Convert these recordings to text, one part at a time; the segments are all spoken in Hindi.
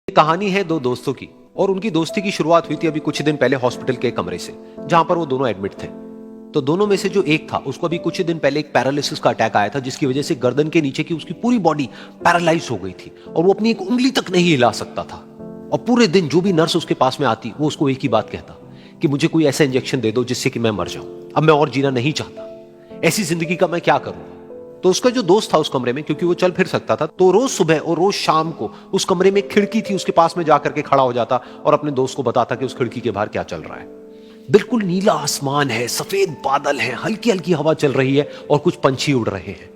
ये कहानी है दो दोस्तों की और उनकी दोस्ती की शुरुआत हुई थी अभी कुछ दिन पहले हॉस्पिटल के कमरे से, जहां पर वो दोनों एडमिट थे। तो दोनों में से जो एक था उसको अभी कुछ दिन पहले एक पैरालिसिस का अटैक आया था, जिसकी वजह से गर्दन के नीचे की उसकी पूरी बॉडी पैरालाइज हो गई थी और वो अपनी एक उंगली तक नहीं हिला सकता था। और पूरे दिन जो भी नर्स उसके पास में आती वो उसको एक ही बात कहता कि मुझे कोई ऐसा इंजेक्शन दे दो जिससे कि मैं मर जाऊं, अब मैं और जीना नहीं चाहता, ऐसी जिंदगी का मैं क्या करूं। तो उसका जो दोस्त था उस कमरे में, क्योंकि वो चल फिर सकता था, तो रोज सुबह और रोज शाम को उस कमरे में खिड़की थी, उसके पास में जाकर के खड़ा हो जाता और अपने दोस्त को बताता कि उस खिड़की के बाहर क्या चल रहा है। बिल्कुल नीला आसमान है, सफेद बादल है, हल्की हल्की हवा चल रही है और कुछ पंछी उड़ रहे हैं।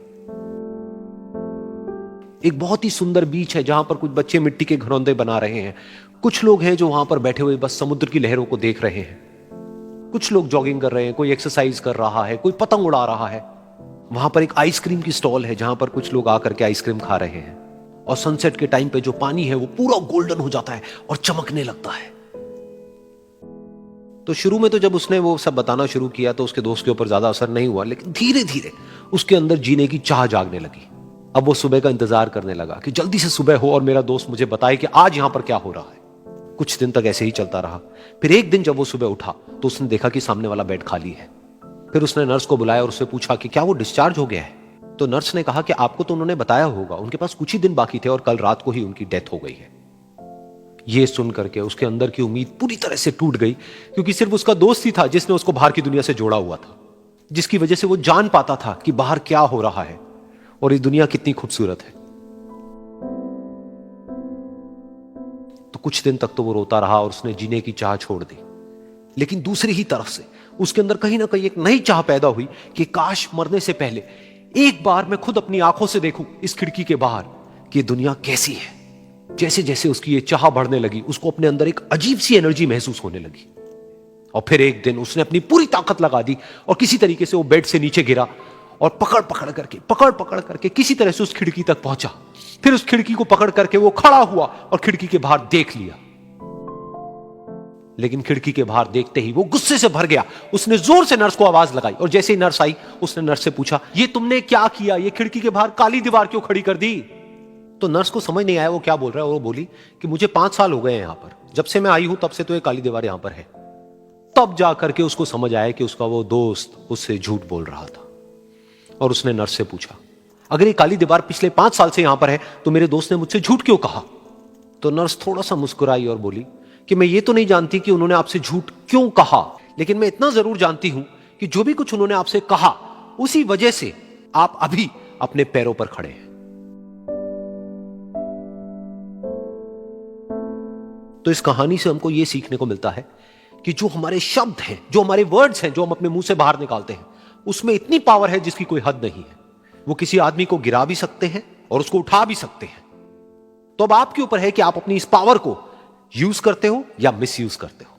एक बहुत ही सुंदर बीच है जहां पर कुछ बच्चे मिट्टी के घरौंदे बना रहे हैं। कुछ लोग हैं जो वहां पर बैठे हुए बस समुद्र की लहरों को देख रहे हैं। कुछ लोग जॉगिंग कर रहे हैं, कोई एक्सरसाइज कर रहा है, कोई पतंग उड़ा रहा है। वहां पर एक आइसक्रीम की स्टॉल है जहां पर कुछ लोग आकर के आइसक्रीम खा रहे हैं। और सनसेट के टाइम पे जो पानी है वो पूरा गोल्डन हो जाता है और चमकने लगता है। तो शुरू में तो जब उसने वो सब बताना शुरू किया तो उसके दोस्त के ऊपर ज्यादा असर नहीं हुआ, लेकिन धीरे धीरे उसके अंदर जीने की चाह जागने लगी। अब वो सुबह का इंतजार करने लगा कि जल्दी से सुबह हो और मेरा दोस्त मुझे बताए कि आज यहां पर क्या हो रहा है। कुछ दिन तक ऐसे ही चलता रहा। फिर एक दिन जब वो सुबह उठा तो उसने देखा कि सामने वाला बेड खाली है। फिर उसने नर्स को बुलाया और उससे पूछा कि क्या वो डिस्चार्ज हो गया है। तो नर्स ने कहा कि आपको तो उन्होंने बताया होगा, उनके पास कुछ ही दिन बाकी थे और कल रात को ही उनकी डेथ हो गई है। ये सुन करके उसके अंदर की उम्मीद पूरी तरह से टूट गई, क्योंकि सिर्फ उसका दोस्त ही था जिसने उसको बाहर की दुनिया से जोड़ा हुआ था, जिसकी वजह से वो जान पाता था कि बाहर क्या हो रहा है और ये दुनिया कितनी खूबसूरत है। तो कुछ दिन तक तो वो रोता रहा और उसने जीने की चाह छोड़ दी। लेकिन दूसरी ही तरफ से उसके अंदर कहीं ना कहीं एक नई चाह पैदा हुई कि काश मरने से पहले एक बार मैं खुद अपनी आंखों से देखूं इस खिड़की के बाहर कि दुनिया कैसी है। जैसे जैसे उसकी ये चाह बढ़ने लगी, उसको अपने अंदर एक अजीब सी एनर्जी महसूस होने लगी। और फिर एक दिन उसने अपनी पूरी ताकत लगा दी और किसी तरीके से वो बेड से नीचे गिरा और पकड़ पकड़ करके किसी तरह से उस खिड़की तक पहुंचा। फिर उस खिड़की को पकड़ करके वो खड़ा हुआ और खिड़की के बाहर देख लिया। लेकिन खिड़की के बाहर देखते ही वो गुस्से से भर गया। उसने जोर से नर्स को आवाज लगाई और जैसे ही नर्स आई उसने नर्स से पूछा, ये तुमने क्या किया, ये खिड़की के बाहर काली दीवार क्यों खड़ी कर दी। तो नर्स को समझ नहीं आया वो क्या बोल रहा है और वो बोली कि मुझे 5 साल हो गए हैं यहां पर, जब से मैं आई हूं तब से तो ये काली दीवार यहां पर है। तब जाकर के उसको समझ आया कि उसका वो दोस्त उससे झूठ बोल रहा था। और उसने नर्स से पूछा, अगर ये काली दीवार पिछले 5 साल से यहां पर है तो मेरे दोस्त ने मुझसे झूठ क्यों कहा। तो नर्स थोड़ा सा मुस्कुराई और बोली कि मैं ये तो नहीं जानती कि उन्होंने आपसे झूठ क्यों कहा, लेकिन मैं इतना जरूर जानती हूं कि जो भी कुछ उन्होंने आपसे कहा उसी वजह से आप अभी अपने पैरों पर खड़े हैं। तो इस कहानी से हमको यह सीखने को मिलता है कि जो हमारे शब्द हैं, जो हमारे वर्ड्स हैं, जो हम अपने मुंह से बाहर निकालते हैं, उसमें इतनी पावर है जिसकी कोई हद नहीं है। वो किसी आदमी को गिरा भी सकते हैं और उसको उठा भी सकते हैं। तो अब आपके ऊपर है कि आप अपनी इस पावर को यूज करते हो या मिस यूज करते हो।